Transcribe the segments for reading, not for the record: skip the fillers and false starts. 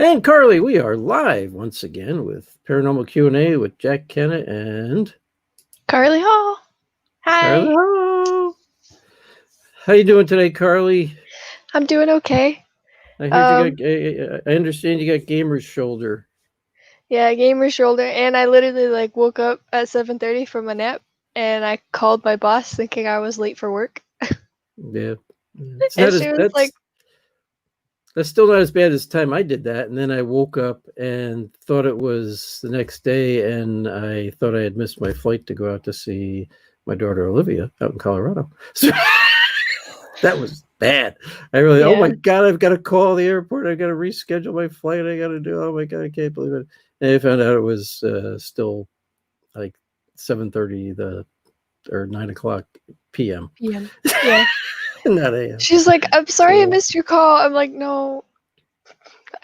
And Carly, we are live once again with Paranormal Q&A with Jack Kenna and Carly Hall. Hi. Carly. Hello. How you doing today, Carly? I'm doing okay. I heard you Um, got. I understand you got gamer's shoulder. yeah, gamer shoulder, and I literally woke up at 7:30 from a nap, and I called my boss thinking I was late for work, Yeah, it's and not she as was like, that's still not as bad as the time I did that. And then I woke up and thought it was the next day, and I thought I had missed my flight to go out to see my daughter Olivia out in Colorado. So that was bad. Oh yeah, my God, I've got to call the airport. I've got to reschedule my flight. I got to do, oh my God, I can't believe it. And I found out it was still like 7:30 or 9 o'clock p.m. PM. Yeah. Not a.m. She's like, I'm sorry I So, missed your call. I'm like, no,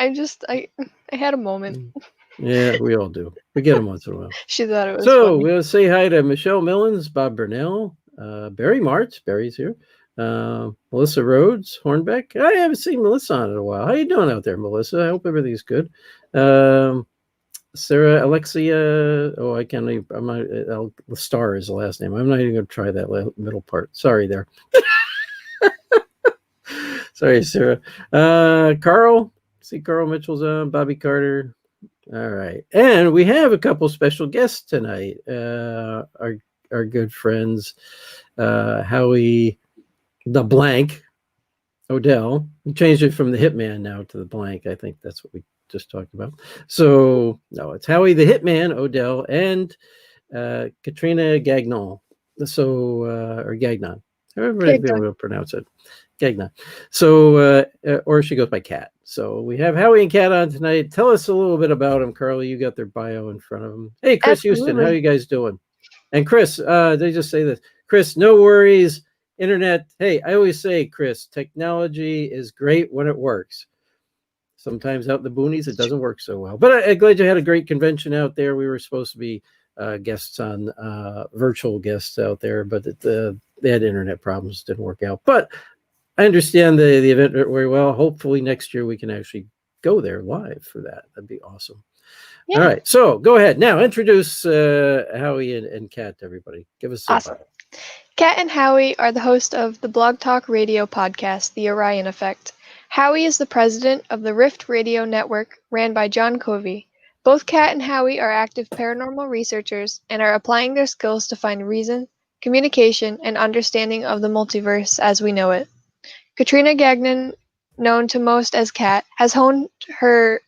I had a moment. yeah, we all do. We get them once in a while. She thought it was So funny. we'll say hi to Michelle Millens, Bob Burnell, Barry Martz. Barry's here. Melissa Rhodes, Hornbeck. I haven't seen Melissa on in a while. How you doing out there, Melissa? I hope everything's good. Sarah Alexia. Oh, I can't even. I'm not. Star is the last name. I'm not even going to try that middle part. Sorry there. Sorry, Sarah. Carl. See, Carl Mitchell's on. Bobby Carter. All right, and we have a couple special guests tonight. Our good friends, Howie the Blank Odell. We changed it from the Hitman now to the Blank. I think that's what we just talked about. So no, it's Howie the Hitman Odell and Katrina Gagnon. So or Gagnon, however you will pronounce it. Gagnon. So or she goes by Kat. So we have Howie and Kat on tonight. Tell us a little bit about them, Carly. You got their bio in front of them. Hey, Chris Houston, how you guys doing? And Chris, they just say this. Chris, no worries. Internet. Hey, I always say, Chris, technology is great when it works. Sometimes out in the boonies, it doesn't work so well. But I'm glad you had a great convention out there. We were supposed to be guests on virtual guests out there, but they had internet problems. Didn't work out. But I understand the event very well. Hopefully next year we can actually go there live for that. That'd be awesome. Yeah. All right. So go ahead. Now introduce Howie and Kat to everybody. Give us some awesome. Kat and Howie are the host of the Blog Talk radio podcast, The Orion Effect. Howie is the president of the Rift Radio Network, ran by John Covey. Both Kat and Howie are active paranormal researchers and are applying their skills to find reason, communication, and understanding of the multiverse as we know it. Katrina Gagnon, known to most as Kat, has honed her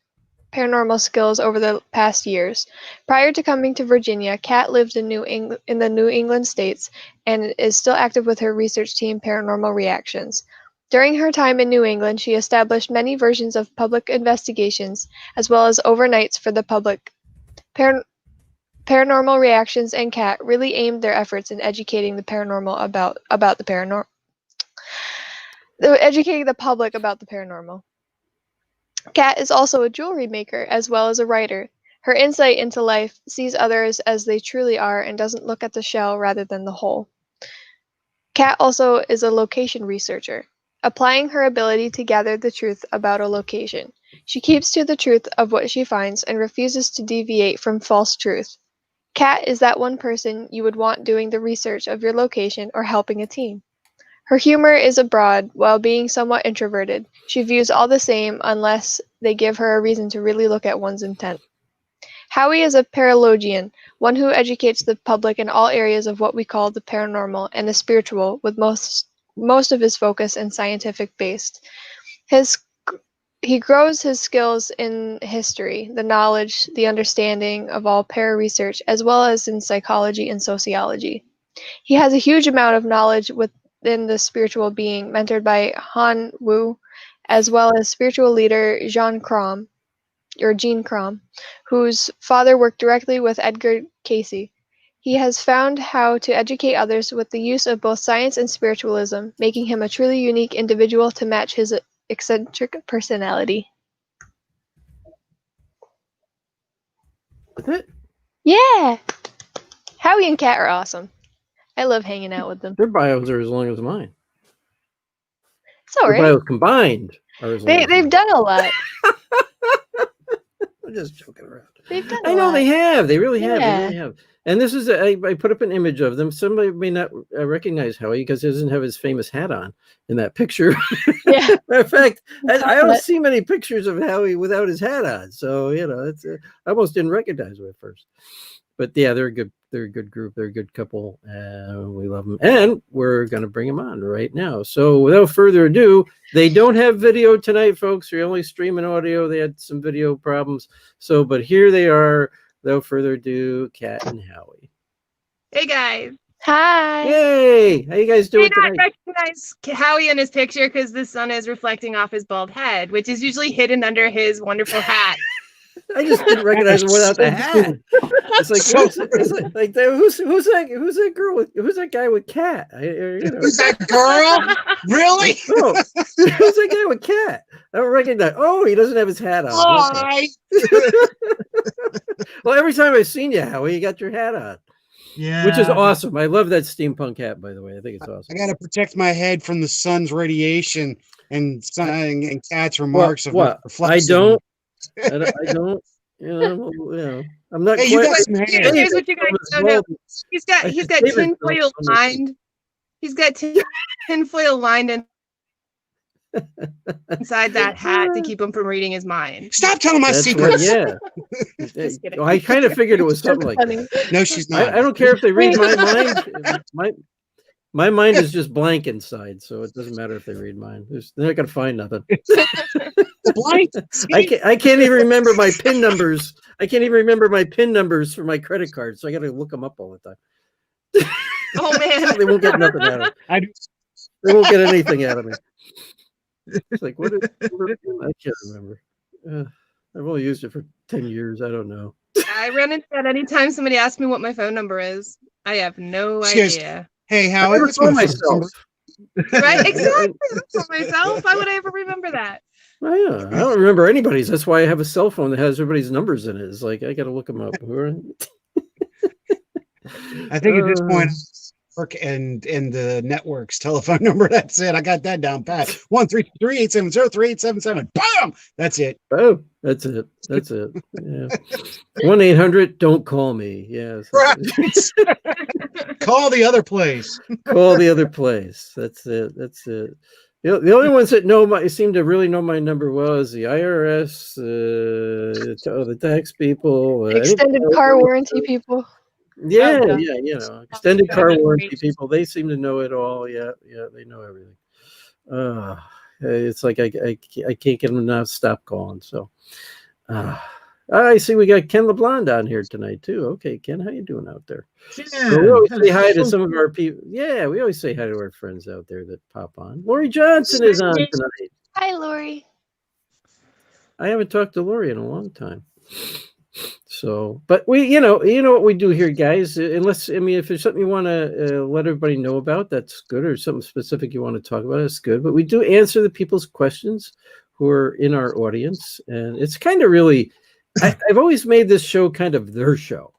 paranormal skills over the past years. Prior to coming to Virginia, Kat lived in the New England states and is still active with her research team, Paranormal Reactions. During her time in New England, she established many versions of public investigations, as well as overnights for the public. Paranormal Reactions and Kat really aimed their efforts in educating the paranormal about the paranormal. Educating the public about the paranormal. Kat is also a jewelry maker as well as a writer. Her insight into life sees others as they truly are and doesn't look at the shell rather than the whole. Kat also is a location researcher, applying her ability to gather the truth about a location. She keeps to the truth of what she finds and refuses to deviate from false truth. Kat is that one person you would want doing the research of your location or helping a team. Her humor is abroad, while being somewhat introverted. She views all the same unless they give her a reason to really look at one's intent. Howie is a paralogian, one who educates the public in all areas of what we call the paranormal and the spiritual, with most of his focus in scientific based. He grows his skills in history, the knowledge, the understanding of all para-research, as well as in psychology and sociology. He has a huge amount of knowledge within the spiritual being, mentored by Han Wu, as well as spiritual leader Gene Crom, whose father worked directly with Edgar Cayce. He has found how to educate others with the use of both science and spiritualism, making him a truly unique individual to match his eccentric personality. That's it? Yeah! Howie and Kat are awesome. I love hanging out with them. Their bios are as long as mine. It's all right. Their bios combined are as long as They've done a lot. just joking around. They've done I a know lot. they have. They really have. They Yeah. really have. And this is I put up an image of them. Somebody may not recognize Howie because he doesn't have his famous hat on in that picture. Yeah. Matter of fact, I don't But see many pictures of Howie without his hat on. So it's I almost didn't recognize him at first. But yeah, they're a good group. They're a good couple. We love them, and we're gonna bring them on right now. So without further ado, they don't have video tonight, folks. They're only streaming audio. They had some video problems. So, but here they are. Without further ado, Kat and Howie. Hey guys. hi. Yay! How you guys doing May not tonight? recognize Howie in his picture because the sun is reflecting off his bald head, which is usually hidden under his wonderful hat. I just didn't recognize him without the hat. It's like, who's that girl with who's that guy with Cat? Who's that girl? Really? Oh, who's that guy with Cat? I don't recognize. Oh, he doesn't have his hat on. Hi. Well, every time I've seen you, Howie, you got your hat on. Yeah. Which is awesome. I love that steampunk hat, by the way. I think it's awesome. I got to protect my head from the sun's radiation and Cat's remarks of what? I reflection. I don't. I'm not. Hey, you got some hair. Here's what you guys don't know. He's got tinfoil lined. He's got tinfoil lined inside that hat to keep him from reading his mind. Stop telling my secrets. Yeah. Just kidding. I kind of figured it was something like Funny. that. No, she's not. I don't care if they read my mind. My mind is just blank inside, so it doesn't matter if they read mine. They're not gonna find nothing. Blank. I can't even remember my PIN numbers. I can't even remember my PIN numbers for my credit card, so I got to look them up all the time. Oh man, They won't get nothing out of me. They won't get anything out of me. It's like I can't remember. I've only used it for 10 years. I don't know. I run into that anytime somebody asks me what my phone number is. I have no idea. Hey, I Howard, never what's told my myself. Right? Exactly. I told myself. Why would I ever remember that? Well, yeah, I don't remember anybody's. That's why I have a cell phone that has everybody's numbers in it. It's like I got to look them up. I think at this point, work and the network's telephone number. That's it. I got that down pat. 1-338-703-877. Bam! That's it. Oh, that's it. That's it. Yeah. 1-800 don't call me. Yes. Right. Call the other place. Call the other place. That's it. That's it. The only ones that seem to really know my number well is the IRS, the tax people, Extended car warranty people. Yeah, Oh, yeah, extended car warranty people. They seem to know it all. Yeah, they know everything. It's like I can't get them to stop calling. So, I see we got Ken LeBlond on here tonight too. Okay, Ken, how you doing out there? Yeah. So we always say hi to some of our people. Yeah, we always say hi to our friends out there that pop on. Lori Johnson is on tonight. Hi, Lori. I haven't talked to Lori in a long time. So, but we, you know what we do here, guys. Unless, if there's something you want to let everybody know about, that's good, or something specific you want to talk about, that's good. But we do answer the people's questions who are in our audience, and it's kind of really. I've always made this show kind of their show,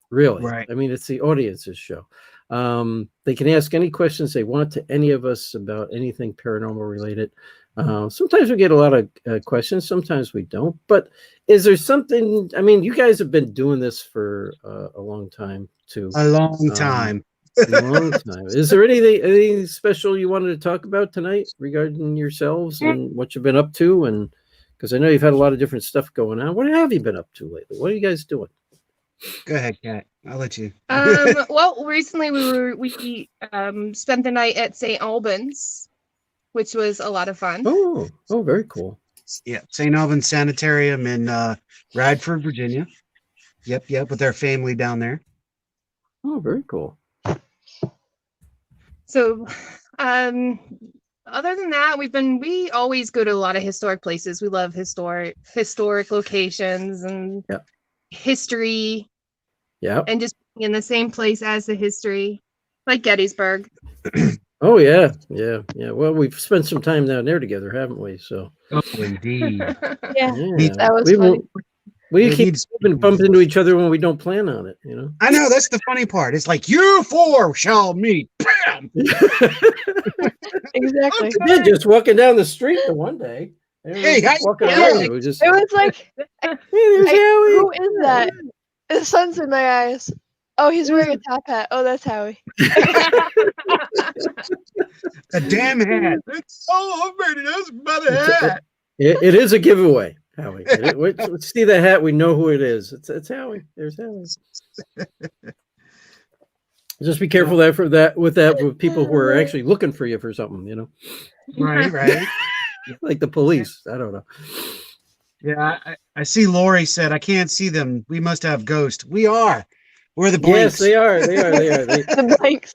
really. Right. I mean, it's the audience's show. They can ask any questions they want to any of us about anything paranormal related. Sometimes we get a lot of questions, sometimes we don't. But is there something? I mean, you guys have been doing this for a long time too. A long time. A long time. Is there anything special you wanted to talk about tonight regarding yourselves and what you've been up to? And because I know you've had a lot of different stuff going on. What have you been up to lately? What are you guys doing? Go ahead, Kat. I'll let you. Well, recently we spent the night at St. Albans, which was a lot of fun. Oh, very cool. Yeah, St. Albans Sanitarium in Radford, Virginia. Yep, with our family down there. Oh, very cool. So, other than that, we always go to a lot of historic places. We love historic locations and history. Yeah. And just being in the same place as the history, like Gettysburg. Oh yeah. Well, we've spent some time down there together, haven't we? So. Oh, indeed. Yeah, Yeah. that was funny. We keep bumping into each other when we don't plan on it, I know, that's the funny part. It's like, you four shall meet. Bam! Exactly. We did just walking down the street the one day. Hey, walking yeah. around. It was like Hey, there's Howie. Who is that? The sun's in my eyes. Oh, he's wearing a top hat. Oh, that's Howie. A damn hat. Oh, I'm ready. That's by the hat. It is a giveaway, Howie. Let's see the hat. We know who it is. It's Howie. There's Howie. Just be careful with people who are actually looking for you for something, Right. like the police. I don't know. Yeah, I see Lori said, I can't see them. We must have ghosts. We're the blinks. Yes, they are. They are. The blanks.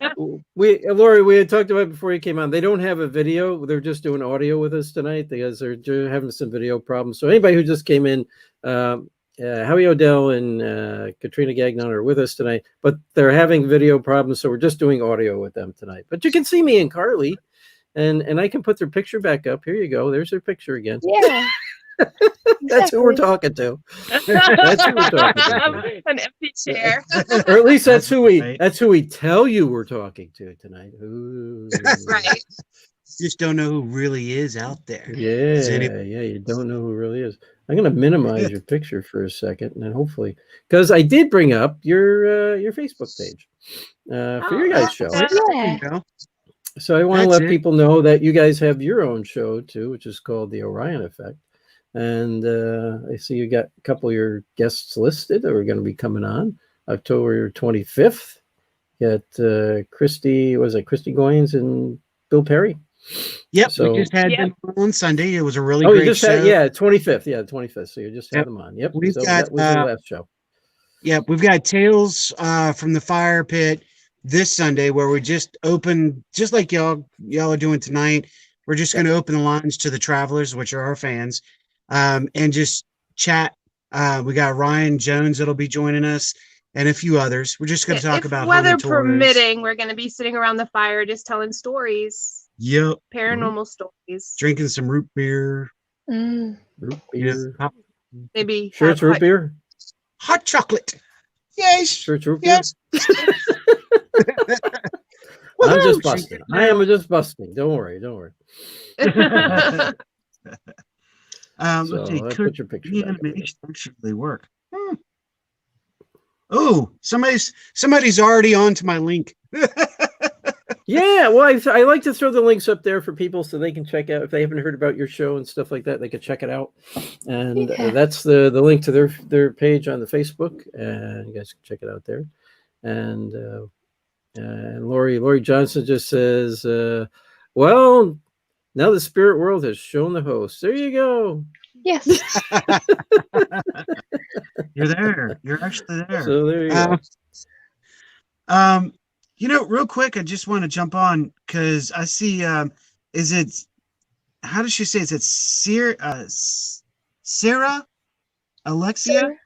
Lori, we had talked about it before you came on. They don't have a video. They're just doing audio with us tonight because they're having some video problems. So anybody who just came in, Howie Odell and Katrina Gagnon are with us tonight, but they're having video problems. So we're just doing audio with them tonight. But you can see me and Carly, and I can put their picture back up. Here you go. There's their picture again. Yeah. That's who we're talking to. That's who we're talking to. An empty chair. Or at least that's who we tell you we're talking to tonight. Ooh. Right. Just don't know who really is out there. Yeah, you don't know who really is. I'm gonna minimize your picture for a second, and then hopefully, because I did bring up your Facebook page for your guys' show. Yeah. So I want to let people know that you guys have your own show too, which is called The Orion Effect. And I see you got a couple of your guests listed that are going to be coming on October 25th. You got Christy Goins and Bill Perry. Yep. So, we just had them on Sunday. It was a really great show. 25th. Yeah, 25th. So you just had them on. Yep. That was the last show. Yep. We've got Tales from the Fire Pit this Sunday, where we just opened, just like y'all are doing tonight. We're just going to open the lines to the travelers, which are our fans. And just chat. We got Ryan Jones that'll be joining us, and a few others. We're just going to talk about weather permitting. We're going to be sitting around the fire, just telling stories. Yep, paranormal stories. Drinking some root beer. Root beer. Maybe sure it's root beer. Hot chocolate. Yes. Sure it's root beer. Yes. I'm just busting. I am just busting. Don't worry. Let's see. Put your picture the animation actually work? Oh, somebody's already on to my link. Yeah, well, I like to throw the links up there for people so they can check out if they haven't heard about your show and stuff like that. They can check it out, and that's the link to their page on the Facebook, and you guys can check it out there. And Lori Johnson just says, "Well, now the spirit world has shown the host." There you go. Yes. You're there. You're actually there. So there you go. Real quick, I just want to jump on because I see. Is it? How does she say? Is it Sarah? Alexia? Sarah?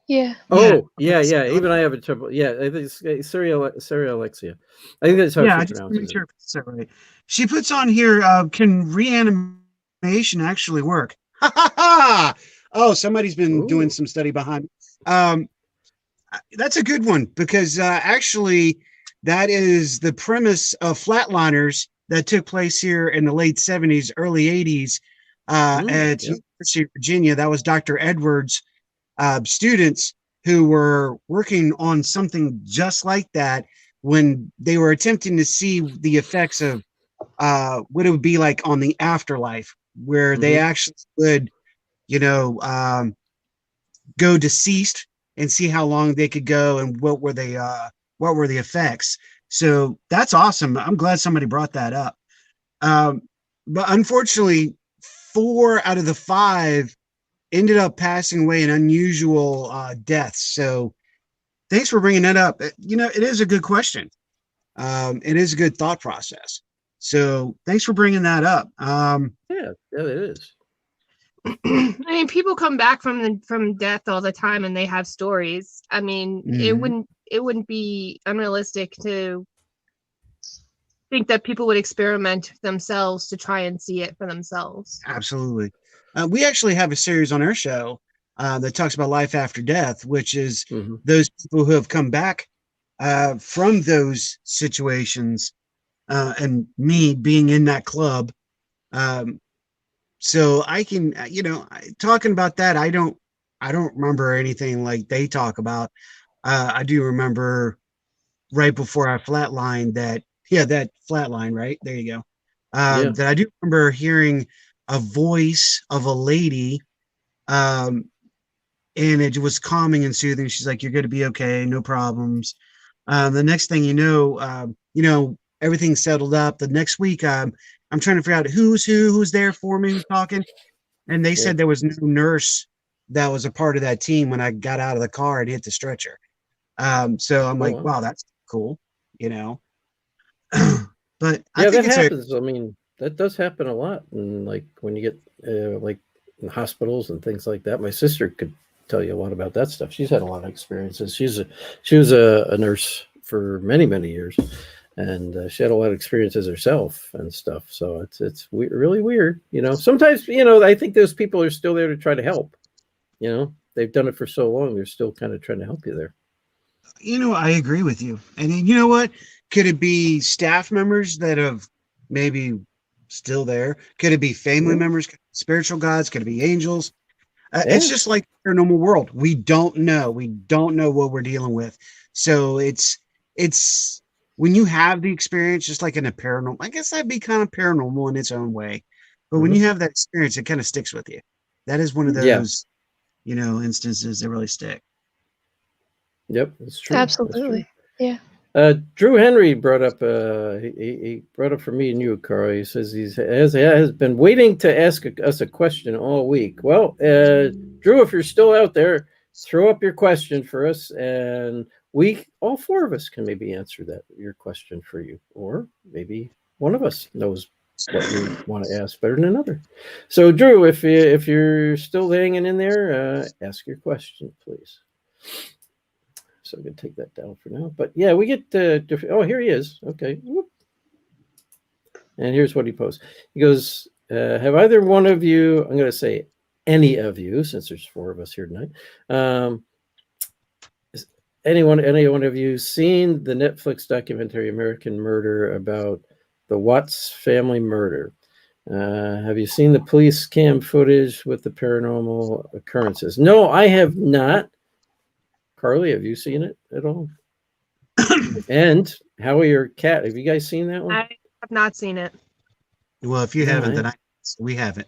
Yeah. Oh, yeah. Even I have a trouble. Yeah, I think it's Sarah Alexia. I think that's how she pronounces it. Sure, right. She puts on here, can reanimation actually work? Ha ha ha! Oh, somebody's been doing some study behind. That's a good one because actually that is the premise of Flatliners that took place here in the late 70s, early 80s at University of Virginia. That was Dr. Edwards' students who were working on something just like that when they were attempting to see the effects of what it would be like on the afterlife, where they actually would, go deceased and see how long they could go and what were the effects. So that's awesome. I'm glad somebody brought that up. But unfortunately, 4 out of the 5 ended up passing away in unusual deaths. So thanks for bringing that up. It is a good question. It is a good thought process. So thanks for bringing that up. Yeah, it is. I mean, people come back from death all the time, and they have stories. I mean, it wouldn't be unrealistic to think that people would experiment themselves to try and see it for themselves. Absolutely. We actually have a series on our show that talks about life after death, which is those people who have come back from those situations, and me being in that club. So I can, talking about that, I don't I don't remember anything like they talk about. I do remember right before I flatlined that flatline, right? There you go. Yeah. That I do remember hearing a voice of a lady, um, and it was calming and soothing. She's like, "You're going to be okay, no problems." The next thing you know, everything's settled up. The next week, I'm trying to figure out who's there for me, who's talking, and they Yeah. said there was no nurse that was a part of that team when I got out of the car and hit the stretcher. So I'm Oh, like, wow. wow, that's cool, you know. But I Yeah, that think it's a happens. I mean, that does happen a lot. And like when you get like in hospitals and things like that, my sister could tell you a lot about that stuff. She's had a lot of experiences. She was a nurse for many, many years, and she had a lot of experiences herself and stuff. So it's really weird. You know, sometimes I think those people are still there to try to help. You know, they've done it for so long; they're still kind of trying to help you there. I agree with you. And then, you know what? Could it be staff members that have maybe still there? Could it be family Yeah, members, spiritual gods? Could it be angels? It's yeah, just like the paranormal world. We don't know. We don't know what we're dealing with. So it's when you have the experience, just like in a paranormal, I guess that'd be kind of paranormal in its own way. But when hmm you have that experience, it kind of sticks with you. That is one of yeah. those, instances that really stick. Yep, that's true. That's true. Absolutely. Yeah. Drew Henry brought up he brought up for me and you, Carl. He says has been waiting to ask us a question all week. Well, Drew, if you're still out there, throw up your question for us, and we all four of us can maybe answer your question for you, or maybe one of us knows what you want to ask better than another. So, Drew, if you're still hanging in there, ask your question, please. So I'm going to take that down for now. But yeah, we get different. Oh, here he is. Okay. Whoop. And here's what he posts. He goes, have either one of you, I'm going to say any of you, since there's four of us here tonight, any one of you seen the Netflix documentary American Murder about the Watts family murder? Have you seen the police cam footage with the paranormal occurrences? No, I have not. Carly, have you seen it at all? And Howie or Cat, have you guys seen that one? I have not seen it. Well, if you No, haven't, then we haven't.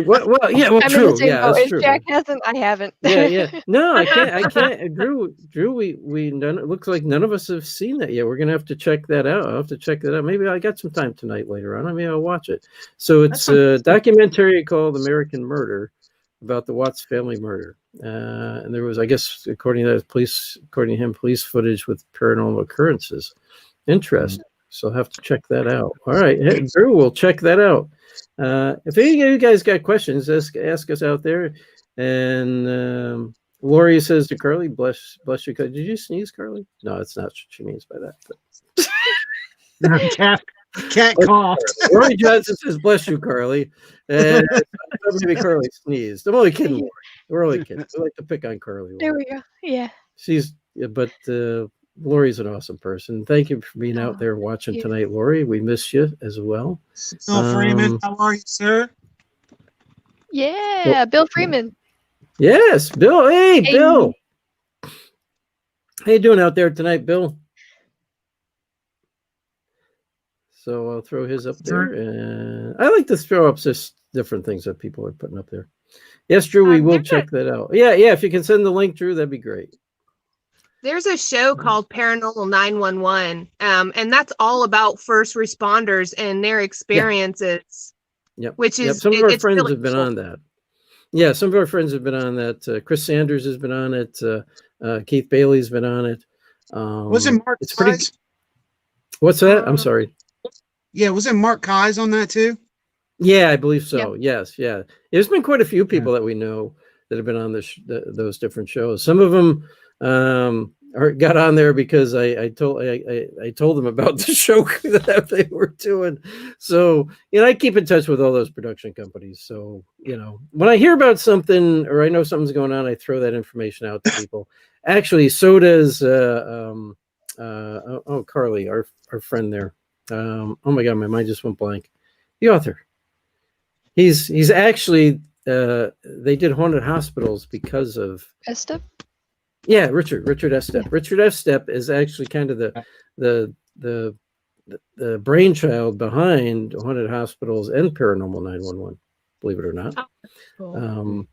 well, yeah, well, I'm in the true. same Yeah, boat. that's If true. Jack hasn't, I haven't. Yeah. No, I can't. Drew, we none. It looks like none of us have seen that yet. We're gonna have to check that out. I'll have to check that out. Maybe I got some time tonight later on. I mean, I'll watch it. So it's a documentary called American Murder about the Watts family murder. And there was, I guess, according to him, police footage with paranormal occurrences. Interesting. So I'll have to check that out. All right, hey, Drew, we'll check that out. If any of you guys got questions, ask us out there. And Lori says to Carly, bless you. Did you sneeze, Carly? No, it's not what she means by that. But. Cat coughed. Lori Johnson says, bless you, Carly. And maybe Carly sneezed. I'm only kidding, Lori. We're only kidding. We like to pick on Carly. There we go. Yeah. But Lori's an awesome person. Thank you for being out there watching tonight, Lori. We miss you as well. Bill Freeman, how are you, sir? Yeah, Bill Freeman. Yes, Bill. Hey, Bill. How you doing out there tonight, Bill? So I'll throw his up there. And I like to throw up just different things that people are putting up there. Yes, Drew, we will check that out. Yeah. If you can send the link, Drew, that'd be great. There's a show called Paranormal 911, and that's all about first responders and their experiences. Yep. Which is some of our friends really have been cool. on that. Yeah, some of our friends have been on that. Chris Sanders has been on it. Keith Bailey's been on it. Wasn't Mark Kai's? What's that? I'm sorry. Yeah, wasn't Mark Kai's on that too? Yeah, I believe so. Yep. Yes, yeah. There's been quite a few people that we know that have been on those different shows. Some of them got on there because I told them about the show that they were doing. So I keep in touch with all those production companies. So when I hear about something or I know something's going on, I throw that information out to people. Actually, so does Carly, our friend there. Oh my God, my mind just went blank. The author. He's actually they did haunted hospitals because of Estep? Richard Estep. Richard Estep is actually kind of the the the brainchild behind haunted hospitals and Paranormal 911. Believe it or not. Cool.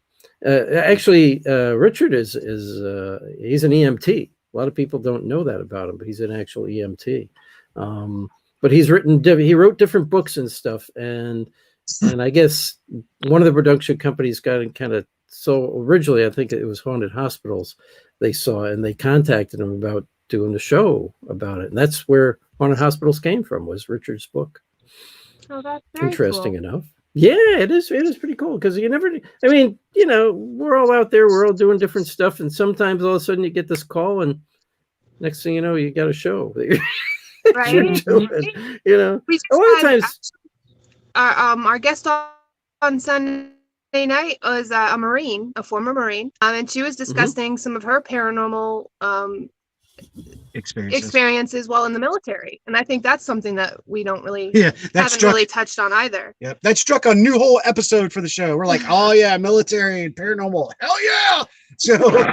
Actually, Richard is he's an EMT. A lot of people don't know that about him, but he's an actual EMT. But he wrote different books and stuff, and I guess one of the production companies got kind of, so originally I think it was Haunted Hospitals they saw, and they contacted him about doing the show about it, and that's where Haunted Hospitals came from, was Richard's book. Oh, that's very Interesting cool. enough. Yeah, it is pretty cool, because you never, I mean, we're all out there, we're all doing different stuff, and sometimes all of a sudden you get this call, and next thing you know, you got a show that Right? you're doing, We a just lot of had times. our guest on Sunday night was a Marine, a former Marine, and she was discussing some of her paranormal experiences while in the military, and I think that's something that we don't really haven't really touched on either. Yep, that struck a new whole episode for the show. We're like, oh yeah, military and paranormal, hell yeah! So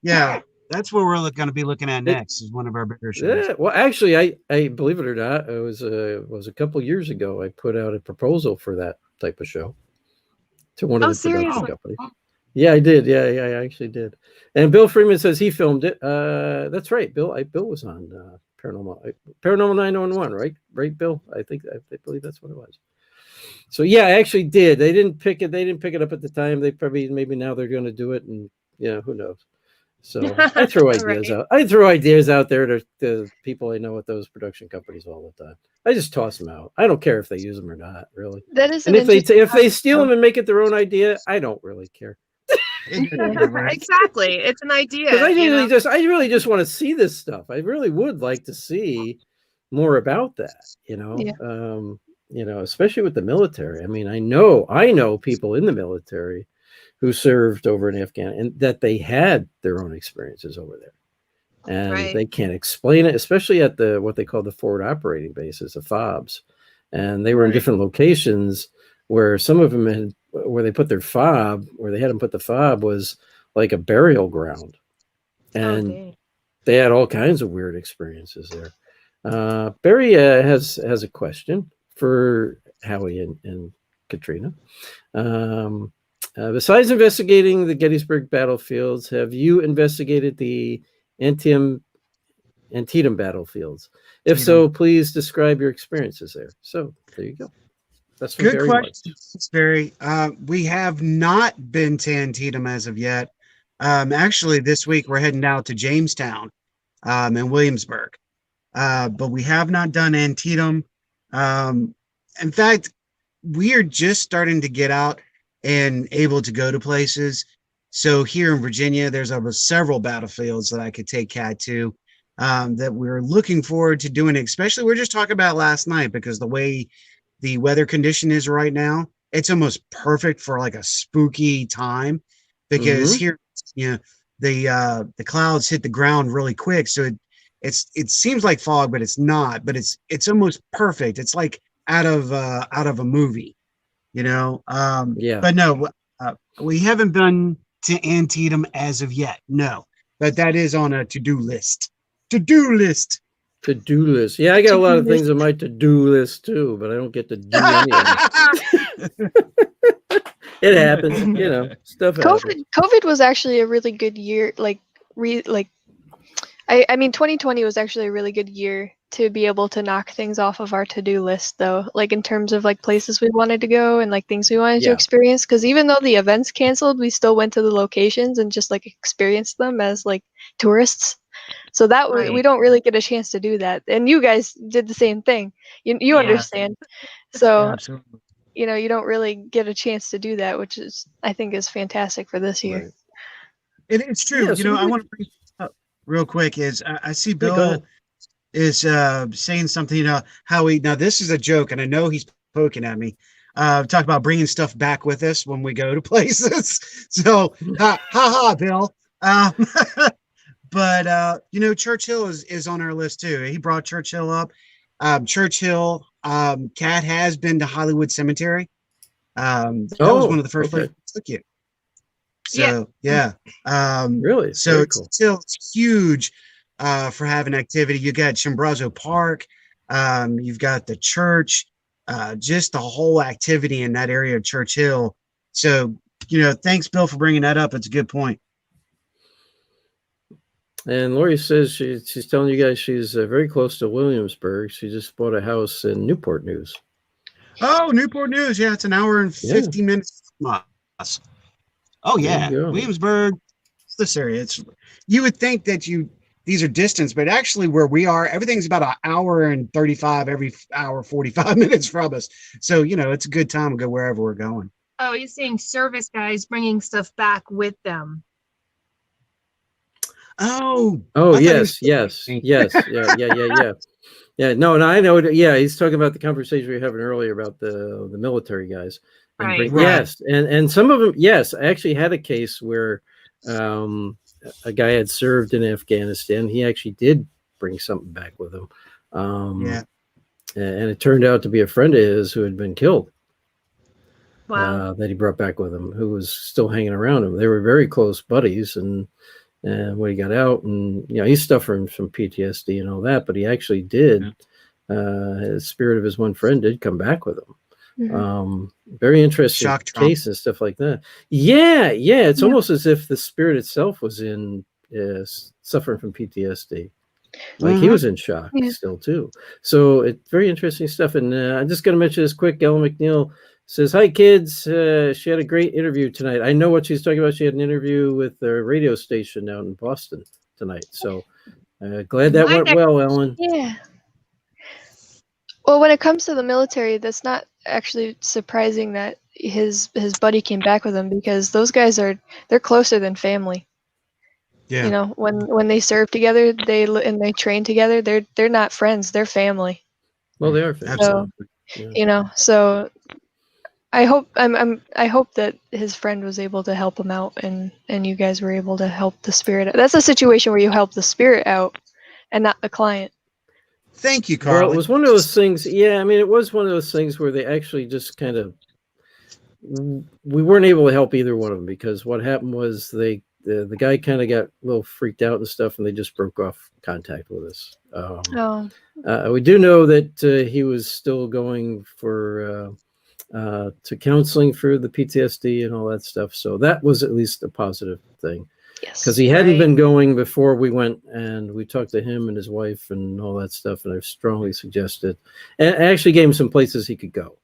yeah, that's where we're going to be looking at next, is one of our bigger shows. Yeah, well, actually, I believe it or not, it was a couple years ago. I put out a proposal for that type of show to one of the production companies. Yeah, I did. Yeah, I actually did. And Bill Freeman says he filmed it. That's right, Bill. Bill was on Paranormal 911, right? Right, Bill. I believe that's what it was. So yeah, I actually did. They didn't pick it up at the time. They probably, maybe now they're going to do it, and who knows. So I throw ideas out. I throw ideas out there to people I know at those production companies all the time. I just toss them out. I don't care if they use them or not, really. That is, and if they steal them and make it their own idea, I don't really care. Exactly, it's an idea. I really just want to see this stuff. I really would like to see more about that. Especially with the military. I mean, I know people in the military who served over in Afghanistan, and that they had their own experiences over there, and they can't explain it, especially at what they call the forward operating bases, the FOBs, and they were in different locations where some of them had, where they put their FOB, where they had them put the FOB, was like a burial ground, and they had all kinds of weird experiences there. Barry has a question for Howie and Katrina. Besides investigating the Gettysburg battlefields, have you investigated the Antietam battlefields? If so, please describe your experiences there. So there you go. That's good question. It's Barry. We have not been to Antietam as of yet. Actually, this week we're heading out to Jamestown and Williamsburg, but we have not done Antietam. In fact, we are just starting to get out and able to go to places. So here in Virginia, there's several battlefields that I could take Kat to, that we're looking forward to doing, especially we're just talking about last night, because the way the weather condition is right now, it's almost perfect for like a spooky time, because here, the clouds hit the ground really quick. So it seems like fog, but it's not, but it's almost perfect. It's like out of a movie. But no, we haven't been to Antietam as of yet. No, but that is on a to-do list. To-do list. Yeah, I got a lot of things on my to-do list too, but I don't get to do any of it. It happens, stuff happens. COVID was actually a really good year. I mean, 2020 was actually a really good year to be able to knock things off of our to-do list, though, like in terms of like places we wanted to go and like things we wanted to experience, because even though the events canceled, we still went to the locations and just like experienced them as like tourists. So that we don't really get a chance to do that, and you guys did the same thing. You understand. So you don't really get a chance to do that, which is, I think, is fantastic for this year. It's true. I want to bring up real quick is I see Bill is saying something, Howie, now this is a joke, and I know he's poking at me. Talk about bringing stuff back with us when we go to places. So, ha, Bill. But, Churchill is on our list too. He brought Churchill up. Churchill, Kat has been to Hollywood Cemetery. That was one of the first places took you. So yeah. Really? So Very it's cool. still huge for having activity. You got Chimborazo Park, you've got the church, just the whole activity in that area of Church Hill. So, thanks, Bill, for bringing that up. It's a good point. And Lori says she's telling you guys she's very close to Williamsburg. She just bought a house in Newport News. Oh, Newport News. Yeah, it's an hour and 50 minutes from us. Oh, yeah. Williamsburg, it's this area. You would think that these are distance, but actually where we are, everything's about an hour and 35 every hour, 45 minutes from us. So, it's a good time to go wherever we're going. Oh, you're saying service guys bringing stuff back with them. Oh, yes. Yeah. No, I know. Yeah, he's talking about the conversation we were having earlier about the military guys. Right. Yes, and some of them. Yes, I actually had a case where a guy had served in Afghanistan. He actually did bring something back with him. And it turned out to be a friend of his who had been killed. Wow. That he brought back with him, who was still hanging around him. They were very close buddies, and when he got out, and he's suffering from PTSD and all that, but he actually did. The spirit of his one friend did come back with him. Very interesting case and stuff like that. Yeah. It's almost as if the spirit itself was in suffering from PTSD. Like he was in shock still too. So it's very interesting stuff. And I'm just going to mention this quick. Ellen McNeil says, "Hi kids. She had a great interview tonight." I know what she's talking about. She had an interview with the radio station out in Boston tonight. So glad that went well, Ellen. Yeah. Well, when it comes to the military, that's not actually surprising that his buddy came back with him, because those guys they're closer than family. Yeah. When they serve together, they train together. They're not friends. They're family. Well, they are family. So, so I hope I hope that his friend was able to help him out, and you guys were able to help the spirit out. That's a situation where you help the spirit out and not the client. Thank you, Carl. Well, it was one of those things. Yeah, I mean, it was one of those things where they actually just kind of, we weren't able to help either one of them, because what happened was the guy kind of got a little freaked out and stuff, and they just broke off contact with us. We do know that he was still going to counseling for the PTSD and all that stuff. So that was at least a positive thing. Because he hadn't been going before we went, and we talked to him and his wife and all that stuff, and I strongly suggested, and I actually gave him some places he could go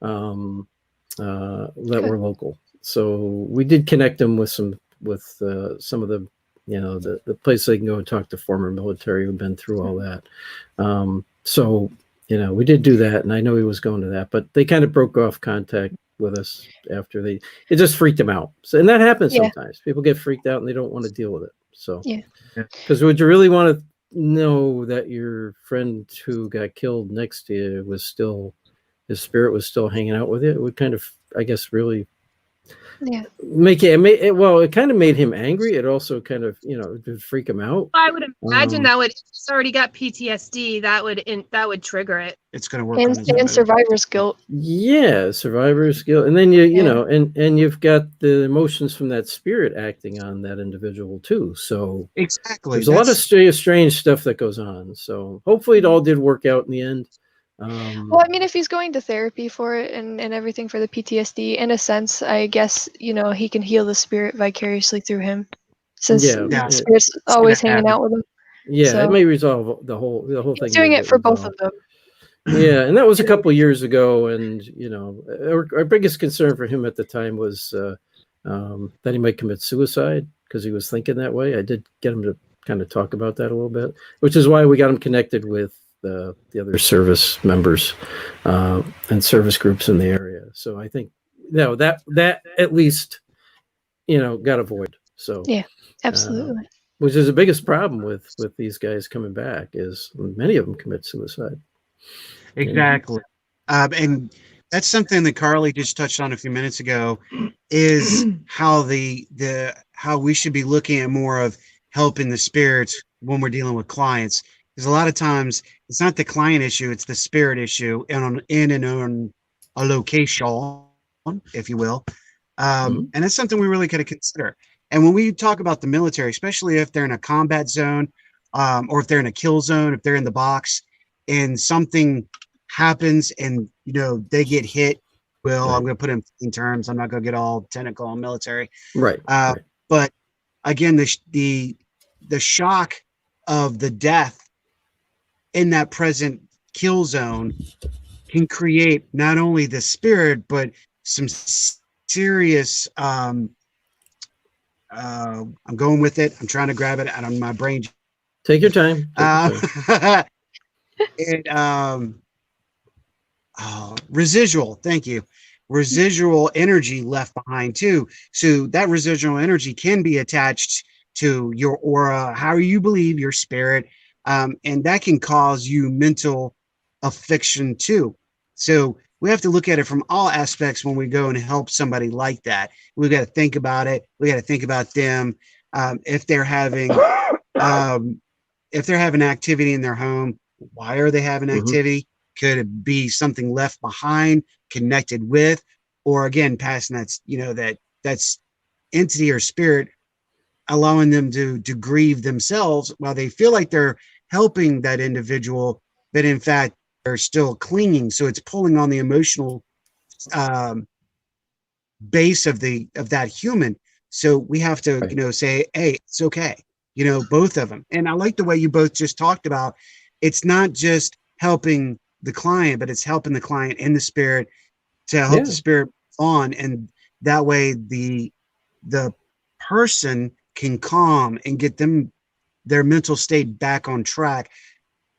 that were local. So we did connect him with some of the the place they can go and talk to former military who've been through all that. So we did do that, and I know he was going to that, but they kind of broke off contact with us after it just freaked them out. So, and that happens sometimes. People get freaked out and they don't want to deal with it. So, because would you really want to know that your friend who got killed next to you his spirit was still hanging out with you? It would kind of, I guess, really it kind of made him angry. It also kind of it would freak him out. I would imagine it's already got PTSD. That would trigger it. It's going to work and survivor's guilt. Yeah, survivor's guilt, and then and you've got the emotions from that spirit acting on that individual too. So exactly, there's a lot of strange stuff that goes on. So hopefully it all did work out in the end. Well, I mean, if he's going to therapy for it and everything for the PTSD, in a sense, I guess, he can heal the spirit vicariously through him, since the spirit's always hanging out with him. Yeah, so, it may resolve the whole thing. He's doing it for both of them. Yeah, and that was a couple of years ago, and our biggest concern for him at the time was that he might commit suicide, because he was thinking that way. I did get him to kind of talk about that a little bit, which is why we got him connected with the other service members and service groups in the area. So I think that at least got avoided. So yeah, absolutely. Which is the biggest problem with these guys coming back, is many of them commit suicide. Exactly. And that's something that Carly just touched on a few minutes ago, is how how we should be looking at more of helping the spirits when we're dealing with clients. Because a lot of times it's not the client issue, it's the spirit issue, and on a location, if you will. And that's something we really got to consider. And when we talk about the military, especially if they're in a combat zone, or if they're in a kill zone, if they're in the box and something happens and, they get hit, well, I'm going to put it in terms. I'm not going to get all technical on military. Right. But again, the shock of the death in that present kill zone can create not only the spirit, but some serious, I'm going with it. I'm trying to grab it out of my brain. Take your time. Residual. Thank you. Residual energy left behind too. So that residual energy can be attached to your aura, how you believe, your spirit, and that can cause you mental affliction too. So we have to look at it from all aspects when we go and help somebody like that. We've got to think about it. We got to think about them. If they're having activity in their home, why are they having activity? Could it be something left behind, connected with, or again, passing that's entity or spirit, allowing them to grieve themselves while they feel like they're helping that individual, but in fact they're still clinging. So it's pulling on the emotional base of that human. So we have to, say, hey, it's okay. Both of them. And I like the way you both just talked about, it's not just helping the client, but it's helping the client and the spirit to help the spirit on. And that way the person can calm and get their mental state back on track,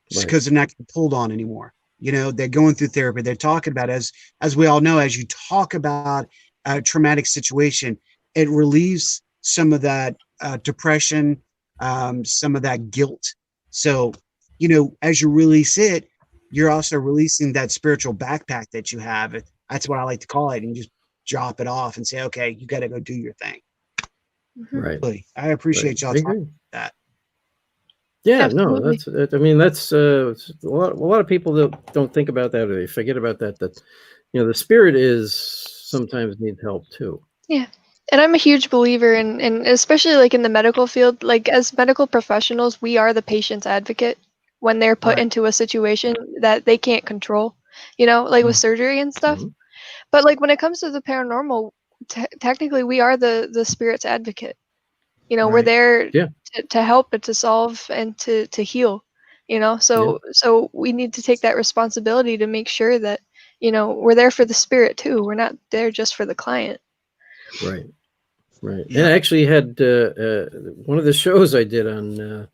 because they're not pulled on anymore. They're going through therapy. They're talking about, as we all know, as you talk about a traumatic situation, it relieves some of that depression, some of that guilt. So, as you release it, you're also releasing that spiritual backpack that you have. That's what I like to call it. And you just drop it off and say, okay, you got to go do your thing. Right. Really, I appreciate y'all talking about that. Yeah, Absolutely. that's a lot of people don't think about that, or they forget about that the spirit is sometimes need help too. Yeah. And I'm a huge believer in especially like in the medical field, like as medical professionals, we are the patient's advocate when they're put into a situation that they can't control, like with surgery and stuff. But like when it comes to the paranormal, technically we are the spirit's advocate. We're there to help and to solve and to heal, so we need to take that responsibility to make sure that, we're there for the spirit too. We're not there just for the client. Right. And I actually had one of the shows I did on, I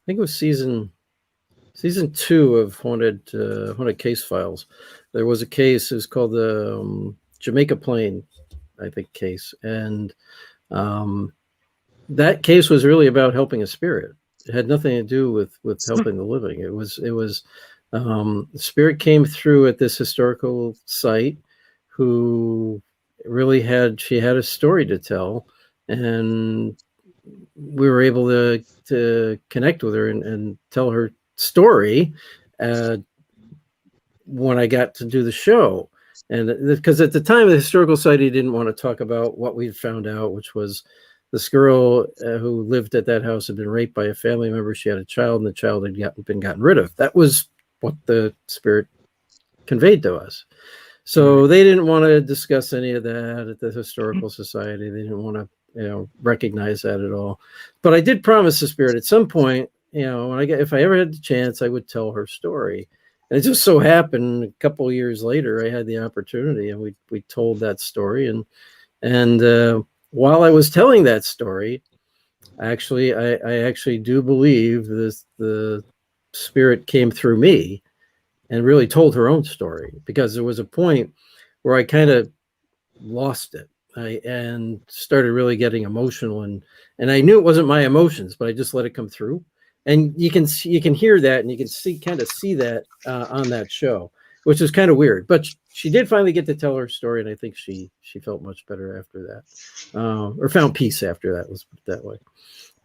think it was season 2 of Haunted Case Files. There was a case. It was called the Jamaica Plain, I think, case, and that case was really about helping a spirit. It had nothing to do with helping the living. It was the spirit came through at this historical site, who really had a story to tell, and we were able to connect with her and tell her story when I got to do the show. And because at the time, the historical society didn't want to talk about what we'd found out, which was this girl who lived at that house had been raped by a family member. She had a child, and the child had been gotten rid of. That was what the spirit conveyed to us. So they didn't want to discuss any of that at the historical society. They didn't want to, recognize that at all. But I did promise the spirit at some point, if I ever had the chance, I would tell her story. And it just so happened a couple of years later, I had the opportunity, and we told that story. And while I was telling that story, I actually do believe the spirit came through me and really told her own story, because there was a point where I kind of lost it. And started really getting emotional, and I knew it wasn't my emotions, but I just let it come through. And you can hear that, and you can see that on that show, which is kind of weird. But she did finally get to tell her story, and I think she felt much better after that, or found peace after that. Let's put it that way.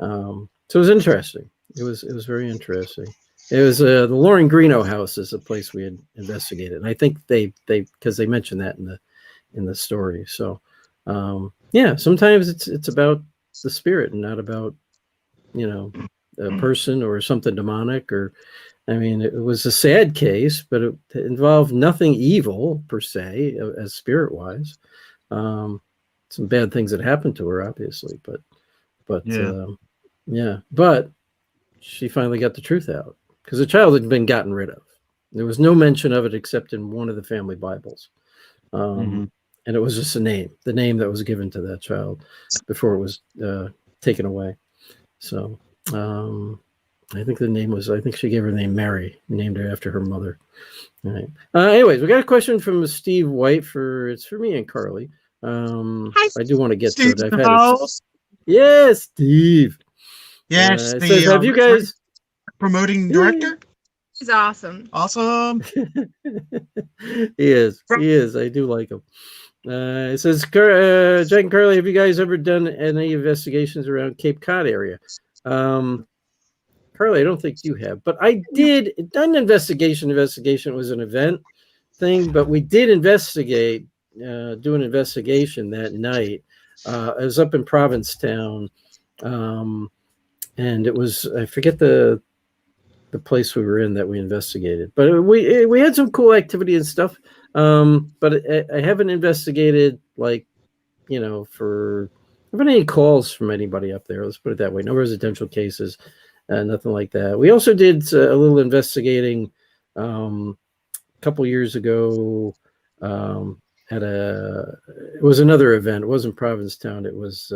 So it was interesting. It was very interesting. It was the Lauren Greeno house is a place we had investigated, and I think they because they mentioned that in the story. So Yeah, sometimes it's about the spirit and not about, a person or something demonic. Or, I mean, it was a sad case, but it involved nothing evil per se, as spirit wise. Some bad things that happened to her, obviously, but yeah, but she finally got the truth out because the child had been gotten rid of. There was no mention of it except in one of the family Bibles. And it was just the name that was given to that child before it was taken away. So I think I think she gave her name Mary, named her after her mother. All right. Anyways, we got a question from Steve White it's for me and Carly. I do want to get Steve to it. I've had it. Yes, Steve. Yes, it says, have you guys promoting director? He's awesome. Awesome. He is. I do like him. It says, Jack and Carly, have you guys ever done any investigations around Cape Cod area? Carly, I don't think you have, but I did. Done investigation. It was an event thing, but we did investigate, do an investigation that night. It was up in Provincetown, and it was, I forget the place we were in that we investigated, but we had some cool activity and stuff. But I haven't investigated, like, I haven't any calls from anybody up there. Let's put it that way. No residential cases, nothing like that. We also did a little investigating a couple years ago. It was another event. It wasn't Provincetown. It was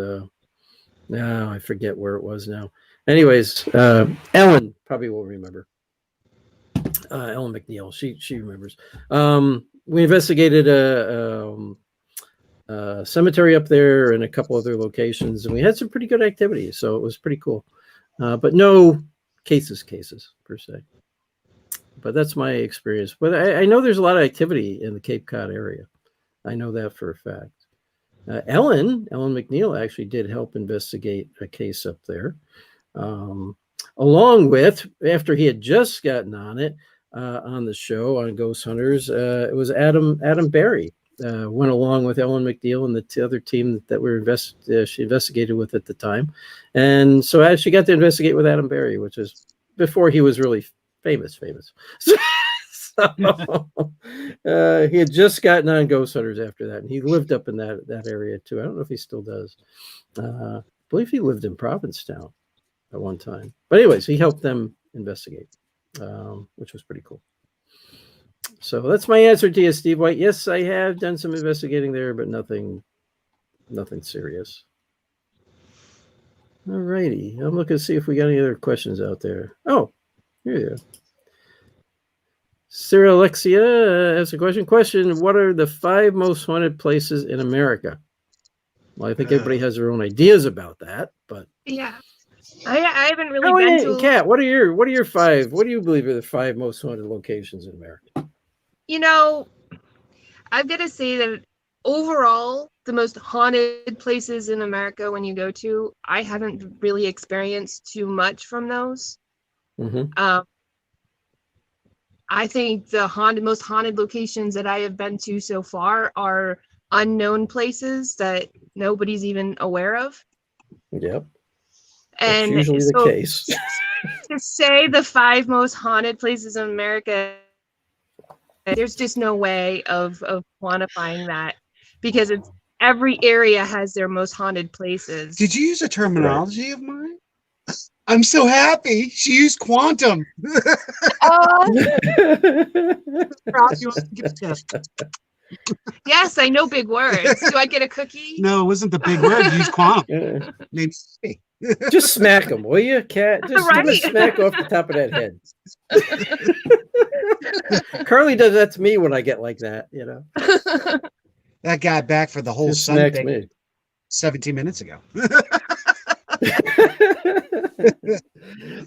now I forget where it was now. Anyways, Ellen probably will remember. Ellen McNeil, she remembers. We investigated a cemetery up there and a couple other locations, and we had some pretty good activity. So it was pretty cool, but no cases per se. But that's my experience. But I know there's a lot of activity in the Cape Cod area. I know that for a fact. Ellen McNeil actually did help investigate a case up there, along with, after he had just gotten on it on the show on Ghost Hunters. It was Adam Barry went along with Ellen McNeil and the other team that she investigated with at the time, and so as she got to investigate with Adam Barry, which is before he was really famous. So, he had just gotten on Ghost Hunters after that, and he lived up in that area too. I don't know if he still does. I believe he lived in Provincetown at one time. But anyways, he helped them investigate, which was pretty cool. So that's my answer to you, Steve White. Yes, I have done some investigating there, but nothing serious. All righty. I'm looking to see if we got any other questions out there. Oh, here you go. Sarah Alexia has a question. What are the 5 most haunted places in America? Well, I think everybody has their own ideas about that, but yeah, I haven't really been to. Kat, what are your 5? What do you believe are the 5 most haunted locations in America? I've got to say that overall, the most haunted places in America, when you go to, I haven't really experienced too much from those. Mm-hmm. I think the most haunted locations that I have been to so far are unknown places that nobody's even aware of. Yep. And that's usually the case. To say the 5 most haunted places in America, there's just no way of quantifying that, because every area has their most haunted places. Did you use a terminology of mine? I'm so happy she used quantum. Yes, I know big words. Do I get a cookie? No, it wasn't the big word. You used quantum. Just smack him, will you, Kat? Just give him a smack off the top of that head. Carly does that to me when I get like that, That got back for the whole Sunday 17 minutes ago.